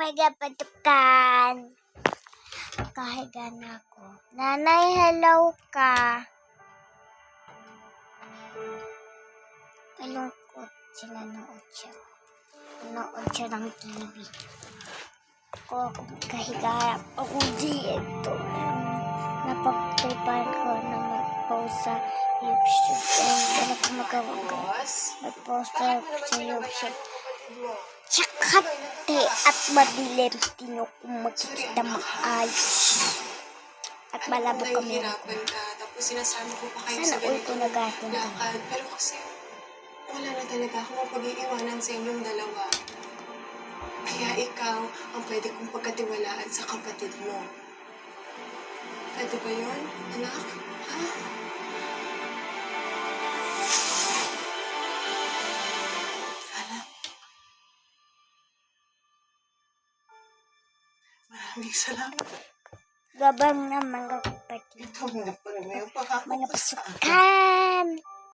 my God, patukan. Kahiga na ako. Nanay, hello ka. Malungkot sila nood siya. Nood siya ng TV. Ako kahiga. Ako dito. Napagtripan ko na mag-post sa YouTube. And ano ko mag-post sa YouTube. Tsakate at madilim. Tino kung makikita maayos. At malabo kami ako. Tapos sinasama ko pa kayo sana sa ganitong nagatin ka. lakad. Pero kasi wala na talaga akong mapag-iiwanan sa inyong dalawa. Kaya ikaw ang pwede kong pagkatiwalaan sa kapatid mo. Pwede ba yun, anak? Ha? Anak? Maraming salamat. Gabang na mga kapatid. Ito, mga pasukan. Mga pasukan.